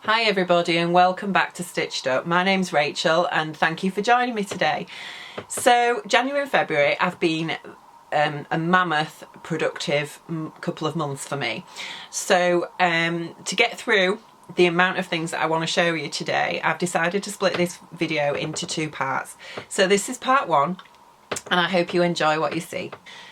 Hi everybody and welcome back to Stitched Up. My name's Rachel and thank you for joining me today. So January and February have been a mammoth productive couple of months for me. So to get through the amount of things that I want to show you today, I've decided to split this video into two parts. So this is part one and I hope you enjoy what you see.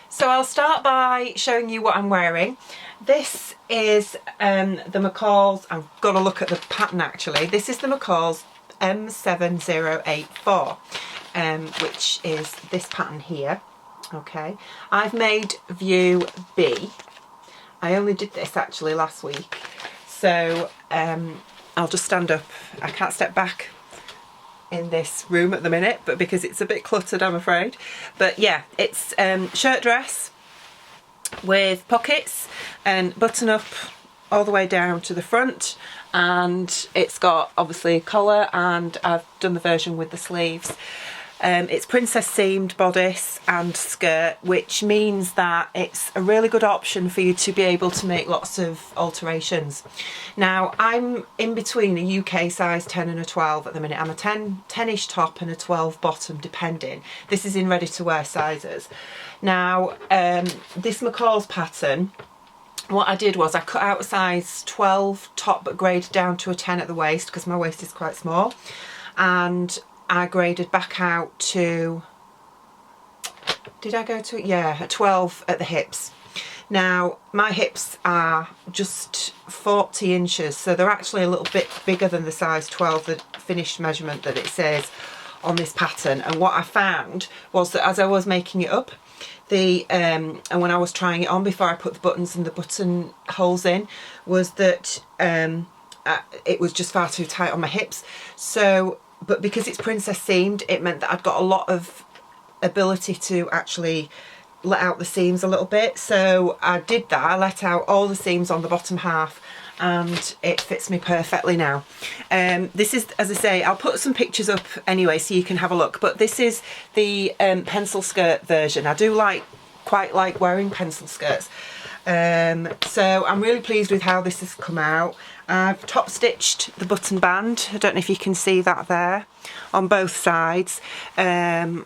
So I'll start by showing you what I'm wearing. This is the McCall's, I've got to look at the pattern actually. This is the McCall's M7084, which is this pattern here. Okay, I've made view B. I only did this actually last week. So I'll just stand up. I can't step back in this room at the minute, but because it's a bit cluttered, I'm afraid. But yeah, it's shirt dress with pockets and button up all the way down to the front, and it's got obviously a collar, and I've done the version with the sleeves. It's princess seamed bodice and skirt, which means that it's a really good option for you to be able to make lots of alterations. Now I'm in between a UK size 10 and a 12 at the minute. I'm a 10-ish top and a 12 bottom depending. This is in ready to wear sizes. Now this McCall's pattern, what I did was I cut out a size 12 top but graded down to a 10 at the waist because my waist is quite small, and I graded back out to, did I go to, yeah, a 12 at the hips. Now my hips are just 40 inches, so they're actually a little bit bigger than the size 12, the finished measurement that it says on this pattern. And what I found was that as I was making it up, and when I was trying it on before I put the buttons and the button holes in, was that it was just far too tight on my hips. So but because it's princess seamed, it meant that I'd got a lot of ability to actually let out the seams a little bit. So I did that, I let out all the seams on the bottom half, and it fits me perfectly now. This is, as I say, I'll put some pictures up anyway so you can have a look, but this is the pencil skirt version. I do quite like wearing pencil skirts. So I'm really pleased with how this has come out. I've top stitched the button band, I don't know if you can see that there, on both sides, and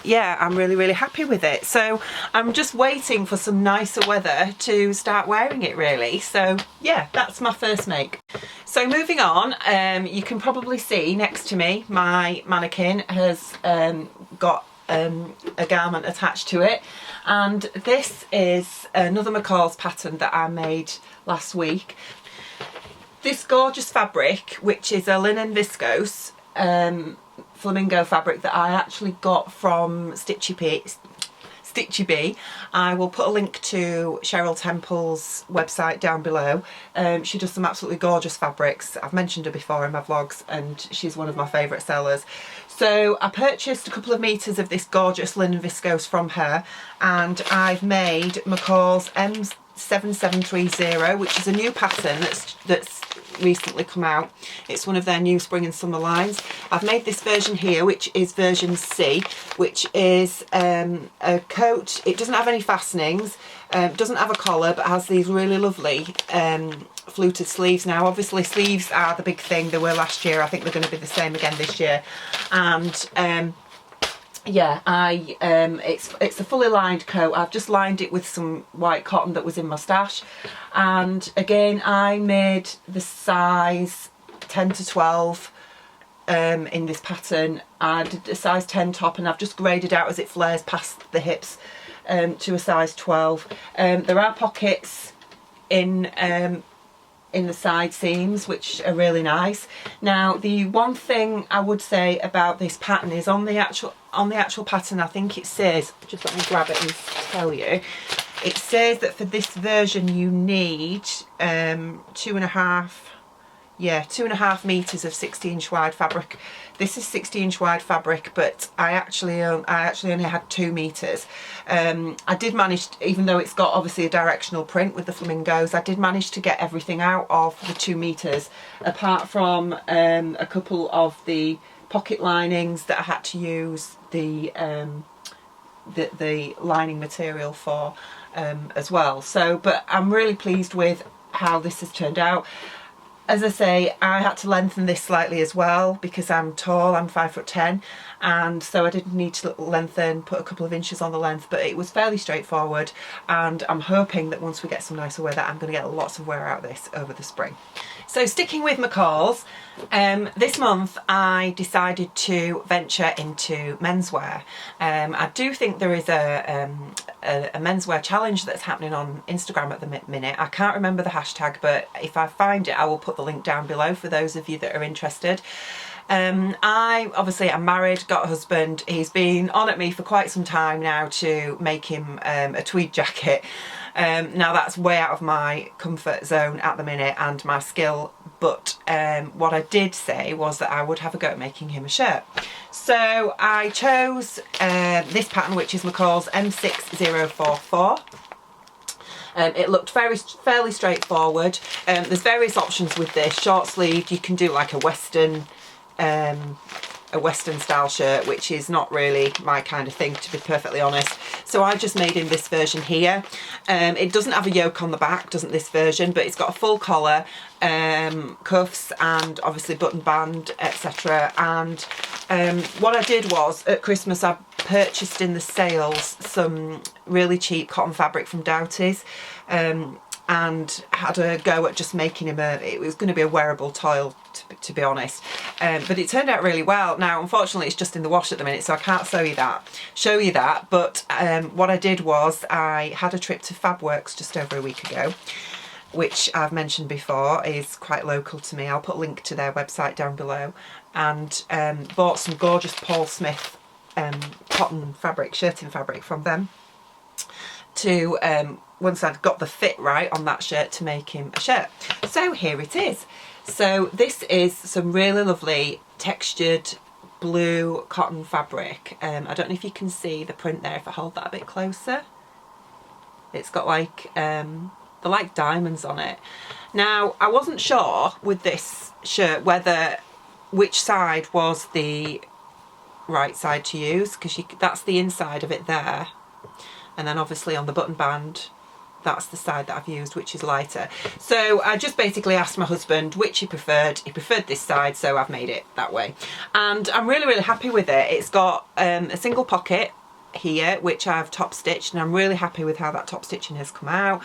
yeah, I'm really happy with it. So I'm just waiting for some nicer weather to start wearing it really. So yeah, that's my first make. So moving on, you can probably see next to me my mannequin has got a garment attached to it, and this is another McCall's pattern that I made last week. This gorgeous fabric, which is a linen viscose flamingo fabric that I actually got from Stitchy Bee. I will put a link to Cheryl Temple's website down below. She does some absolutely gorgeous fabrics. I've mentioned her before in my vlogs and she's one of my favourite sellers. So I purchased a couple of meters of this gorgeous linen viscose from her, and I've made McCall's M7730, which is a new pattern that's recently come out. It's one of their new spring and summer lines. I've made this version here, which is version C, which is a coat. It doesn't have any fastenings, doesn't have a collar, but has these really lovely fluted sleeves. Now obviously sleeves are the big thing. They were last year. I think they're going to be the same again this year. And yeah, it's a fully lined coat. I've just lined it with some white cotton that was in my stash, and again I made the size 10 to 12 in this pattern. I did a size 10 top and I've just graded out as it flares past the hips to a size 12. There are pockets in the side seams, which are really nice. Now the one thing I would say about this pattern is on the actual pattern, I think it says, just let me grab it and tell you, it says that for this version you need 2.5 meters of 60-inch wide fabric. This is 60-inch wide fabric, but I actually only had 2 meters. I did manage, even though it's got obviously a directional print with the flamingos, I did manage to get everything out of the 2 meters, apart from a couple of the pocket linings that I had to use the lining material for as well. So, but I'm really pleased with how this has turned out. as I say, I had to lengthen this slightly as well because I'm tall, I'm 5'10", and so I did need to lengthen, put a couple of inches on the length, but it was fairly straightforward, and I'm hoping that once we get some nicer weather, I'm going to get lots of wear out of this over the spring. So sticking with McCall's, this month I decided to venture into menswear. I do think there is a menswear challenge that's happening on Instagram at the minute. I can't remember the hashtag, but if I find it, I will put the link down below for those of you that are interested. I'm married, got a husband. He's been on at me for quite some time now to make him a tweed jacket. Now that's way out of my comfort zone at the minute and my skill, but what I did say was that I would have a go at making him a shirt. So I chose this pattern, which is McCall's M6044. It looked fairly straightforward. There's various options with this. Short sleeved, you can do like a Western style shirt, which is not really my kind of thing, to be perfectly honest. So I just made him this version here. It doesn't have a yoke on the back, doesn't this version, but it's got a full collar, cuffs, and obviously button band, etc. And what I did was, at Christmas, I purchased in the sales some really cheap cotton fabric from Doughty's, and had a go at just making him it was going to be a wearable toil, to be honest, but it turned out really well. Now unfortunately it's just in the wash at the minute, so I can't show you that, but what I did was I had a trip to Fabworks just over a week ago, which I've mentioned before is quite local to me. I'll put a link to their website down below, and bought some gorgeous Paul Smith cotton fabric, shirting fabric from them, to once I'd got the fit right on that shirt, to make him a shirt. So here it is. So this is some really lovely textured blue cotton fabric. I don't know if you can see the print there if I hold that a bit closer. It's got like they're like diamonds on it. Now I wasn't sure with this shirt which side was the right side to use, because that's the inside of it there, and then obviously on the button band that's the side that I've used, which is lighter. So I just basically asked my husband which he preferred. He preferred this side, so I've made it that way, and I'm really happy with it. It's got a single pocket here which I've top stitched, and I'm really happy with how that top stitching has come out.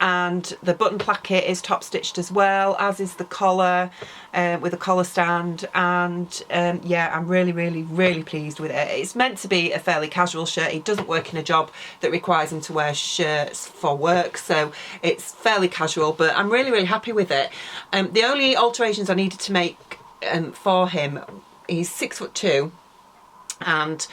And the button placket is top stitched as well, as is the collar, with a collar stand, and yeah, I'm really pleased with it. It's meant to be a fairly casual shirt. He doesn't work in a job that requires him to wear shirts for work, so it's fairly casual, but I'm really happy with it. The only alterations I needed to make for him, he's 6'2", and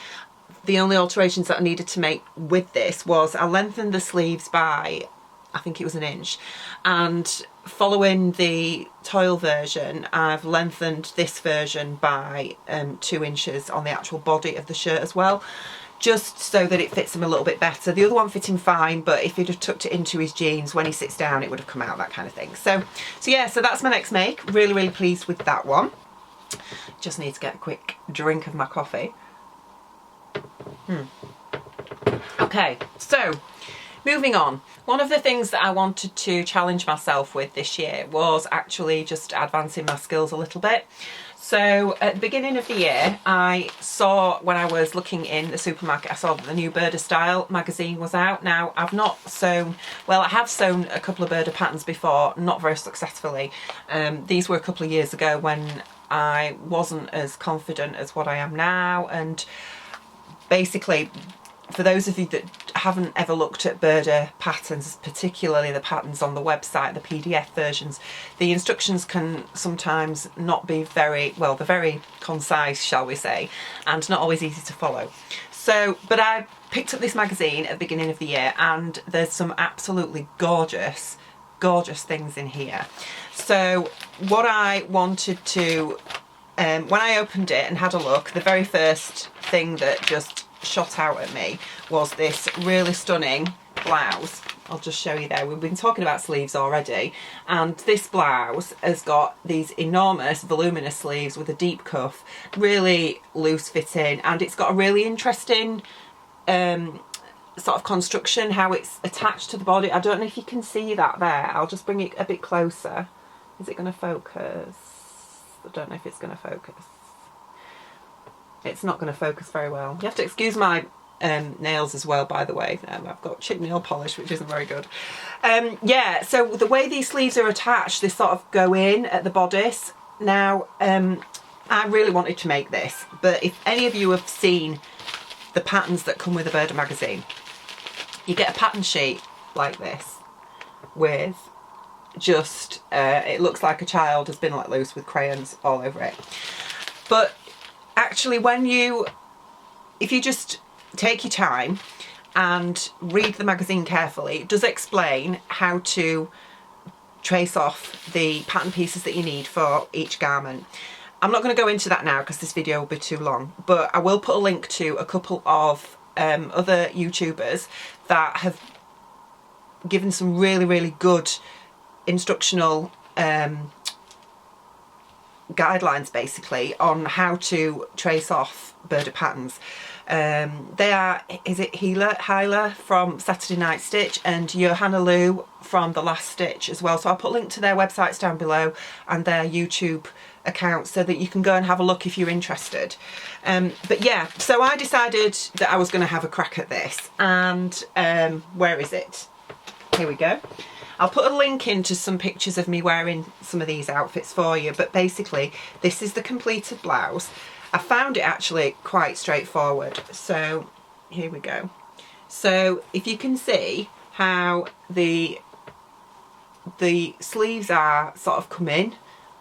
the only alterations that I needed to make with this was I lengthened the sleeves by, I think it was 1 inch, and following the toil version I've lengthened this version by 2 inches on the actual body of the shirt as well, just so that it fits him a little bit better. The other one fit him fine, but if he'd have tucked it into his jeans when he sits down it would have come out, that kind of thing. So yeah, so that's my next make. Really pleased with that one. Just need to get a quick drink of my coffee. Okay, so moving on. One of the things that I wanted to challenge myself with this year was actually just advancing my skills a little bit. So at the beginning of the year, I saw, when I was looking in the supermarket, I saw that the new Burda Style magazine was out. Now I've not sewn, well I have sewn a couple of Burda patterns before, not very successfully. These were a couple of years ago when I wasn't as confident as what I am now, and basically, for those of you that haven't ever looked at Burda patterns, particularly the patterns on the website, the PDF versions, the instructions can sometimes not be very, well, they're very concise, shall we say, and not always easy to follow. So, but I picked up this magazine at the beginning of the year, and there's some absolutely gorgeous things in here. So what I wanted to, when I opened it and had a look, the very first thing that just shot out at me was this really stunning blouse. I'll just show you there. We've been talking about sleeves already, and this blouse has got these enormous voluminous sleeves with a deep cuff, really loose fitting, and it's got a really interesting sort of construction, how it's attached to the body. I don't know if you can see that there. I'll just bring it a bit closer. Is it going to focus? I don't know if it's going to focus. It's not going to focus very well. You have to excuse my nails as well, by the way. I've got chip nail polish, which isn't very good. Yeah, so the way these sleeves are attached, they sort of go in at the bodice. Now, I really wanted to make this, but if any of you have seen the patterns that come with a Burda magazine, you get a pattern sheet like this with just, it looks like a child has been let loose with crayons all over it. But actually, if you just take your time and read the magazine carefully, it does explain how to trace off the pattern pieces that you need for each garment. I'm not going to go into that now because this video will be too long, but I will put a link to a couple of other YouTubers that have given some really, really good instructional guidelines basically on how to trace off Burda patterns. They are, is it Hyla from Saturday Night Stitch and Johanna Lou from The Last Stitch as well. So I'll put a link to their websites down below and their YouTube accounts so that you can go and have a look if you're interested. But yeah, so I decided that I was going to have a crack at this, and where is it? Here we go. I'll put a link into some pictures of me wearing some of these outfits for you, but basically this is the completed blouse. I found it actually quite straightforward, so here we go. So if you can see how the sleeves are sort of come in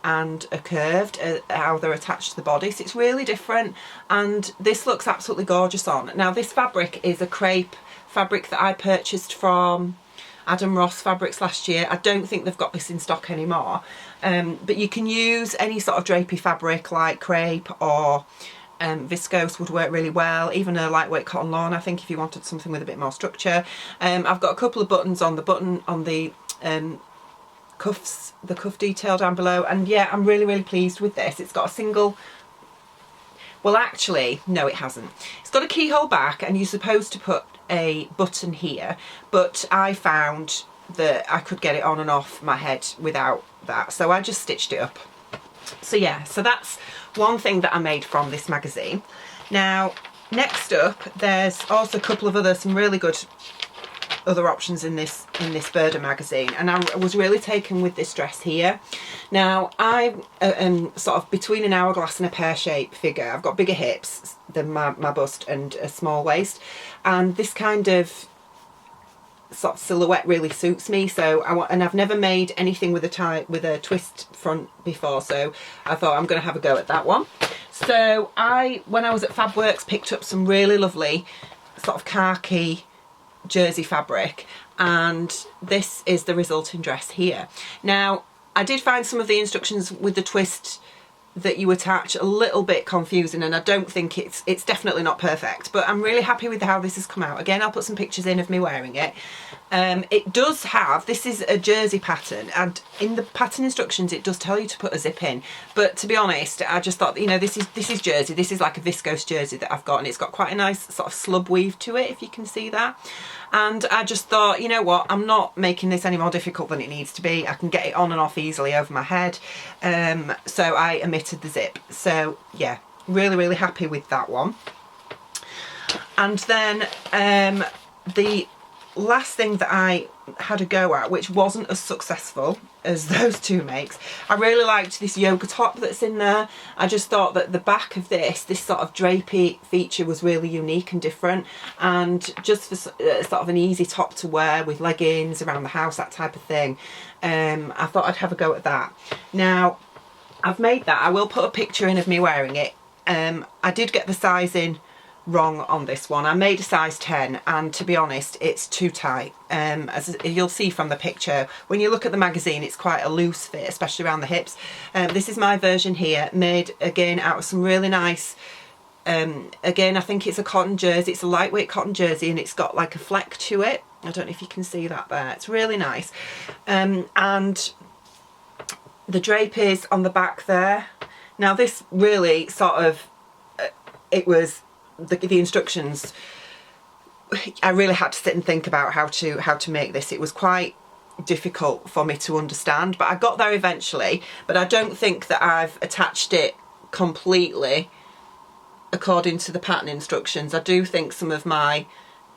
and are curved, how they're attached to the body, so it's really different, and this looks absolutely gorgeous on. Now this fabric is a crepe fabric that I purchased from Adam Ross Fabrics last year. I don't think they've got this in stock anymore, but you can use any sort of drapey fabric like crepe or viscose would work really well, even a lightweight cotton lawn I think if you wanted something with a bit more structure. I've got a couple of buttons on the cuffs, the cuff detail down below, and yeah, I'm really, really pleased with this. It's got a single, well actually no it hasn't, it's got a keyhole back and you're supposed to put a button here, but I found that I could get it on and off my head without that, so I just stitched it up. So yeah, so that's one thing that I made from this magazine. Now next up, there's also a couple of some really good other options in this Burda magazine, and I was really taken with this dress here. Now I am sort of between an hourglass and a pear-shaped figure. I've got bigger hips than my bust and a small waist, and this kind of sort of silhouette really suits me. So I've never made anything with a twist front before, so I thought I'm going to have a go at that one. So when I was at Fabworks, picked up some really lovely sort of khaki jersey fabric, and this is the resulting dress here. Now I did find some of the instructions with the twist that you attach a little bit confusing, and I don't think it's definitely not perfect, but I'm really happy with how this has come out. Again, I'll put some pictures in of me wearing it. It does have, this is a jersey pattern, and in the pattern instructions it does tell you to put a zip in, but to be honest I just thought, you know, this is jersey, this is like a viscose jersey that I've got, and it's got quite a nice sort of slub weave to it, if you can see that. And I just thought, you know what, I'm not making this any more difficult than it needs to be. I can get it on and off easily over my head, so I omitted the zip. So yeah, really, really happy with that one. And then the last thing that I had a go at, which wasn't as successful as those two makes, I really liked this yoga top that's in there. I just thought that the back of this sort of drapey feature was really unique and different, and just for sort of an easy top to wear with leggings around the house, that type of thing, I thought I'd have a go at that. Now I've made that, I will put a picture in of me wearing it. I did get the sizing wrong on this one. I made a size 10, and to be honest it's too tight. As you'll see from the picture, when you look at the magazine it's quite a loose fit, especially around the hips. This is my version here, made again out of some really nice, again I think it's a cotton jersey, it's a lightweight cotton jersey, and it's got like a fleck to it. I don't know if you can see that there, it's really nice. And the drape is on the back there. Now this really sort of, it was the instructions I really had to sit and think about how to make this. It was quite difficult for me to understand, but I got there eventually. But I don't think that I've attached it completely according to the pattern instructions. I do think some of my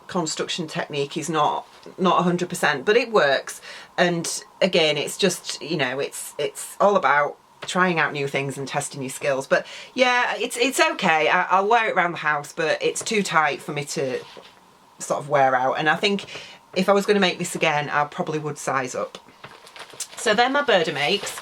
construction technique is not 100%, but it works. And again, it's just, you know, it's all about trying out new things and testing your skills. But yeah, it's okay. I'll wear it around the house, but it's too tight for me to sort of wear out. And I think if I was going to make this again, I probably would size up. So they're my Burda makes.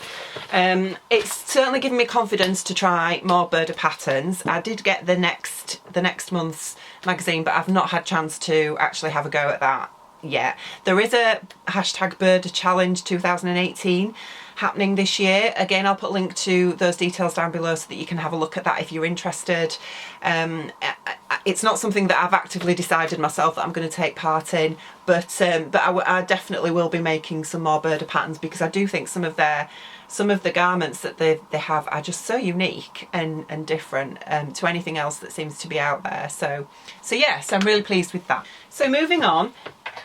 It's certainly given me confidence to try more Burda patterns. I did get the next month's magazine, but I've not had a chance to actually have a go at that yet. There is a hashtag Burda Challenge 2018 happening this year. Again, I'll put a link to those details down below so that you can have a look at that if you're interested. It's not something that I've actively decided myself that I'm going to take part in, but I definitely will be making some more Burda patterns, because I do think some of the garments that they have are just so unique and different to anything else that seems to be out there. So yes, I'm really pleased with that. So moving on,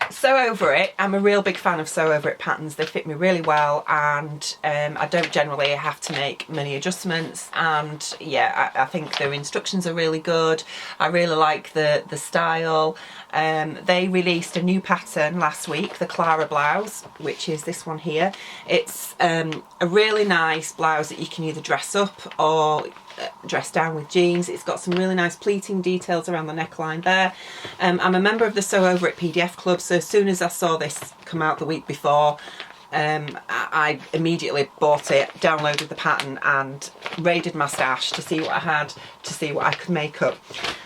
Sew Over It. I'm a real big fan of Sew Over It patterns. They fit me really well, and I don't generally have to make many adjustments. And yeah, I think their instructions are really good. I really like the style. They released a new pattern last week, the Clara blouse, which is this one here. It's a really nice blouse that you can either dress up or dress down with jeans. It's got some really nice pleating details around the neckline there. I'm a member of the Sew Over It PDF club, so as soon as I saw this come out the week before, I immediately bought it, downloaded the pattern and raided my stash to see what I had, to see what I could make up.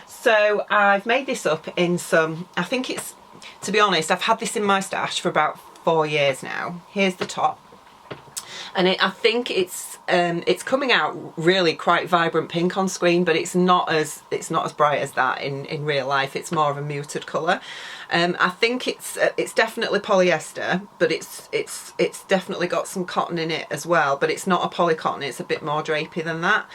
So I've made this up in some, I think it's, to be honest, I've had this in my stash for about 4 years now. Here's the top. And I think it's coming out really quite vibrant pink on screen, but it's not as bright as that in real life. It's more of a muted colour. I think it's definitely polyester, but it's definitely got some cotton in it as well. But it's not a poly cotton; it's a bit more drapey than that.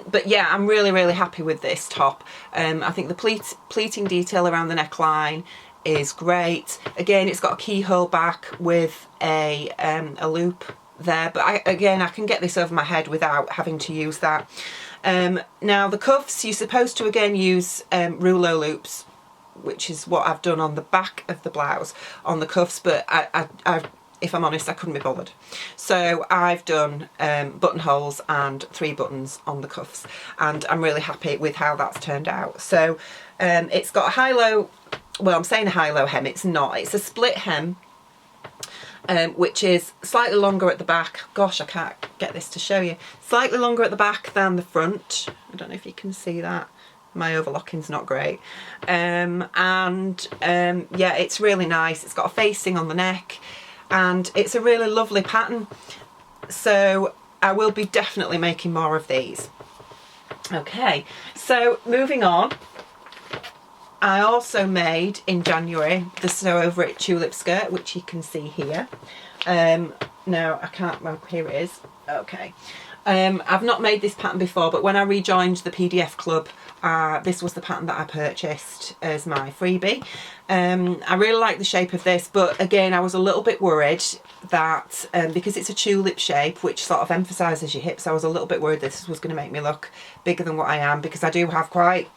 But yeah, I'm really happy with this top. I think the pleating detail around the neckline is great. Again, it's got a keyhole back with a loop there, but I can get this over my head without having to use that. Now the cuffs, you're supposed to again use rouleau loops, which is what I've done on the back of the blouse on the cuffs, but I if I'm honest, I couldn't be bothered. So I've done buttonholes and 3 buttons on the cuffs, and I'm really happy with how that's turned out. So it's got a high-low, well, I'm saying a high-low hem, it's not, it's a split hem, which is slightly longer at the back. Gosh, I can't get this to show you. Slightly longer at the back than the front. I don't know if you can see that. My overlocking's not great. Yeah, it's really nice. It's got a facing on the neck, and it's a really lovely pattern. So I will be definitely making more of these. Okay, so moving on. I also made in January the Sew Over It tulip skirt, which you can see here. No, I can't, well, here it is. Okay. I've not made this pattern before, but when I rejoined the PDF club, this was the pattern that I purchased as my freebie. I really like the shape of this, but again, I was a little bit worried that because it's a tulip shape, which sort of emphasises your hips, I was a little bit worried this was going to make me look bigger than what I am, because I do have quite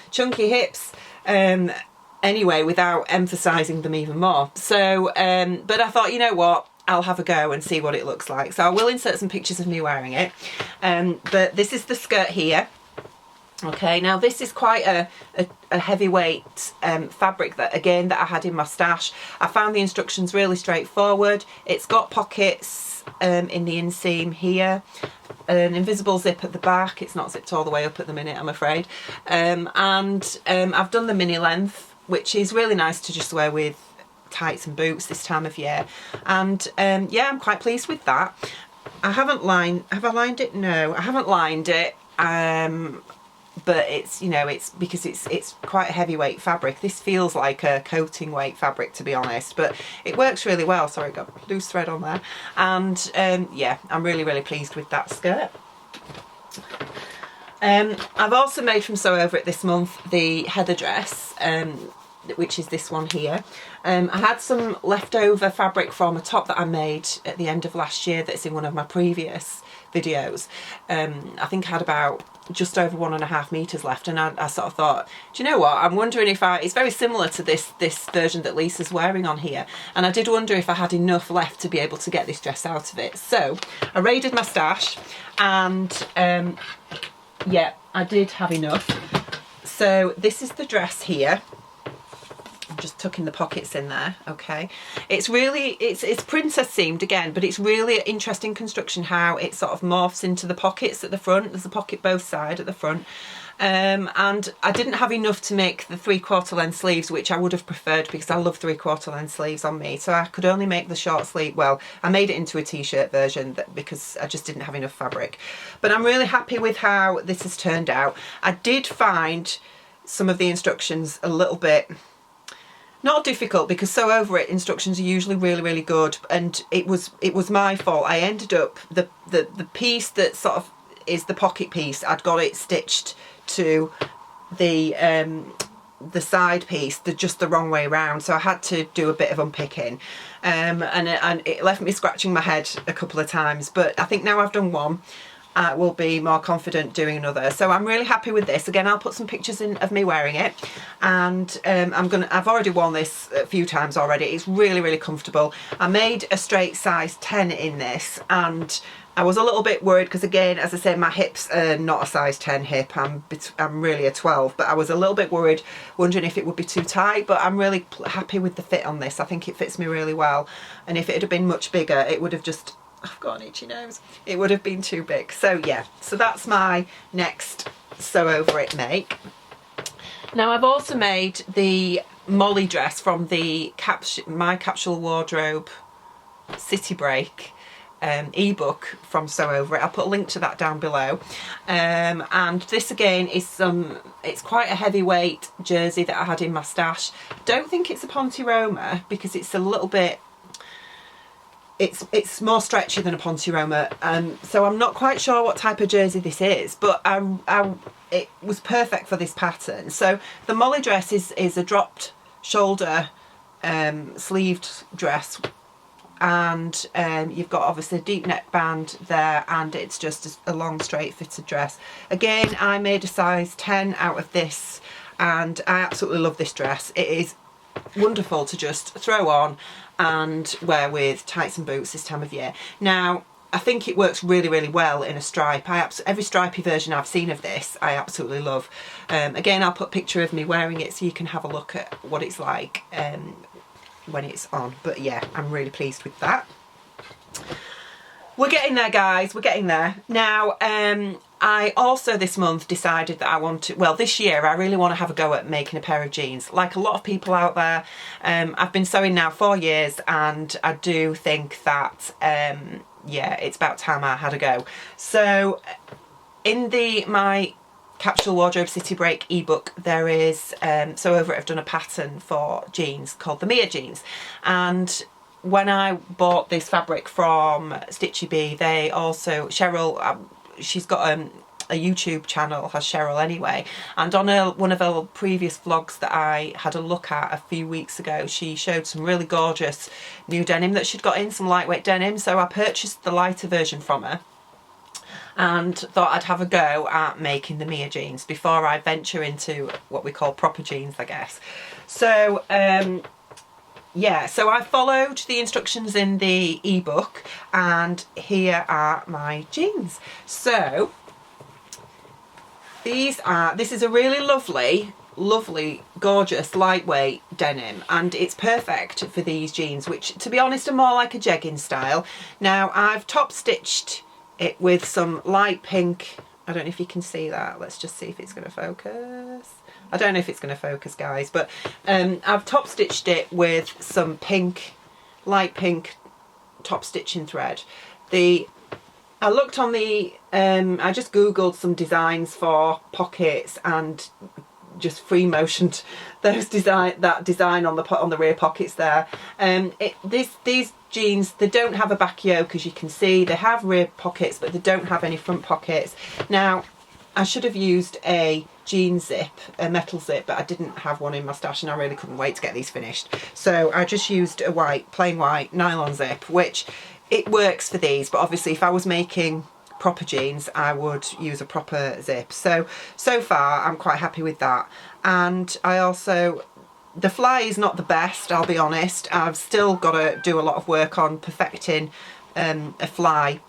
chunky hips. Anyway, without emphasising them even more. So, but I thought, you know what, I'll have a go and see what it looks like. So I will insert some pictures of me wearing it. But this is the skirt here. Okay, now this is quite a heavyweight fabric that I had in my stash. I found the instructions really straightforward. It's got pockets in the inseam here, an invisible zip at the back. It's not zipped all the way up at the minute, I'm afraid. I've done the mini length, which is really nice to just wear with tights and boots this time of year. And yeah, I'm quite pleased with that. I haven't lined, have I lined it? No, I haven't lined it. But it's, you know, it's because it's quite a heavyweight fabric. This feels like a coating weight fabric, to be honest, but it works really well. Sorry, got loose thread on there. And yeah, I'm really pleased with that skirt. I've also made from Sew Over It this month the heather dress. which is this one here. I had some leftover fabric from a top that I made at the end of last year that's in one of my previous videos. I think I had about just over 1.5 meters left, and I sort of thought, do you know what, I'm wondering if it's very similar to this version that Lisa's wearing on here, and I did wonder if I had enough left to be able to get this dress out of it. So I raided my stash, and yeah, I did have enough. So this is the dress here. I'm just tucking the pockets in there, okay. It's really, it's princess themed again, but it's really interesting construction how it sort of morphs into the pockets at the front. There's a pocket both sides at the front. And I didn't have enough to make the 3/4 length sleeves, which I would have preferred because I love 3/4 length sleeves on me. So I could only make the short sleeve. Well, I made it into a t-shirt version because I just didn't have enough fabric. But I'm really happy with how this has turned out. I did find some of the instructions a little bit not difficult, because Sew Over It instructions are usually really good, and it was my fault. I ended up the piece that sort of is the pocket piece, I'd got it stitched to the side piece just the wrong way around, so I had to do a bit of unpicking, and it left me scratching my head a couple of times, but I think now I've done one, I will be more confident doing another. So I'm really happy with this. Again, I'll put some pictures in of me wearing it, and I've already worn this a few times already. It's really comfortable. I made a straight size 10 in this, and I was a little bit worried because, again, as I say, my hips are not a size 10 hip. I'm really a 12, but I was a little bit worried, wondering if it would be too tight, but I'm really happy with the fit on this. I think it fits me really well, and if it had been much bigger, it would have just, I've got an itchy nose, it would have been too big. So yeah, so that's my next Sew Over It make. Now I've also made the Molly dress from the My Capsule Wardrobe City Break ebook from Sew Over It. I'll put a link to that down below. And this again is it's quite a heavyweight jersey that I had in my stash. Don't think it's a Ponte Roma because it's a little bit, it's more stretchy than a Ponte Roma, so I'm not quite sure what type of jersey this is, but it was perfect for this pattern. So the Molly dress is a dropped shoulder sleeved dress, and you've got obviously a deep neck band there, and it's just a long straight fitted dress. Again, I made a size 10 out of this, and I absolutely love this dress. It is wonderful to just throw on and wear with tights and boots this time of year. Now I think it works really well in a stripe. Every stripy version I've seen of this I absolutely love. Again, I'll put a picture of me wearing it so you can have a look at what it's like when it's on. But yeah, I'm really pleased with that. We're getting there, guys, we're getting there. Now I also this month decided that I want to, well, this year I really want to have a go at making a pair of jeans. Like a lot of people out there, I've been sewing now 4 years, and I do think that yeah, it's about time I had a go. So in the My Capsule Wardrobe City Break ebook, there is Sew Over It have done a pattern for jeans called the Mia jeans, and when I bought this fabric from Stitchy Bee, they also, Cheryl, she's got a YouTube channel, has Cheryl anyway, and on one of her previous vlogs that I had a look at a few weeks ago, she showed some really gorgeous new denim that she'd got in, some lightweight denim, so I purchased the lighter version from her and thought I'd have a go at making the Mia jeans before I venture into what we call proper jeans, I guess. So yeah, so I followed the instructions in the ebook, and here are my jeans. So this is a really lovely, gorgeous, lightweight denim, and it's perfect for these jeans, which to be honest are more like a jegging style. Now I've top stitched it with some light pink, I don't know if you can see that, let's just see if it's going to focus. I don't know if it's going to focus, guys, but I've top stitched it with some pink, light pink top stitching thread. I looked on the, I just googled some designs for pockets and just free motioned that design on the rear pockets there. These jeans, they don't have a back yoke, as you can see. They have rear pockets, but they don't have any front pockets. Now I should have used a jean zip, a metal zip, but I didn't have one in my stash and I really couldn't wait to get these finished. So I just used a plain white nylon zip, which it works for these, but obviously if I was making proper jeans I would use a proper zip. So far I'm quite happy with that. And I also, the fly is not the best, I'll be honest. I've still got to do a lot of work on perfecting a fly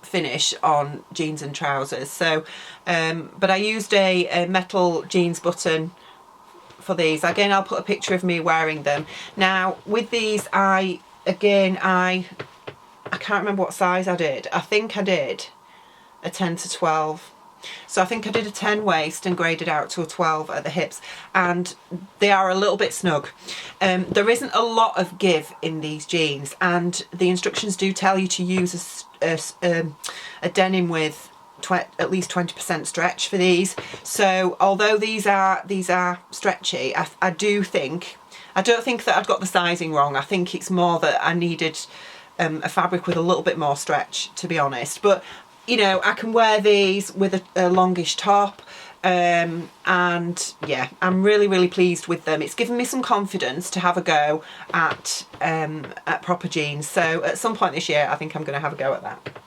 finish on jeans and trousers. So but I used a metal jeans button for these. Again, I'll put a picture of me wearing them. Now with these, I can't remember what size I did. I think I did a 10 to 12. So I think I did a 10 waist and graded out to a 12 at the hips, and they are a little bit snug. There isn't a lot of give in these jeans, and the instructions do tell you to use a denim with at least 20% stretch for these. So although these are stretchy, I don't think that I'd got the sizing wrong. I think it's more that I needed a fabric with a little bit more stretch, to be honest. But you know, I can wear these with a longish top, and yeah, I'm really pleased with them. It's given me some confidence to have a go at proper jeans. So at some point this year I think I'm going to have a go at that.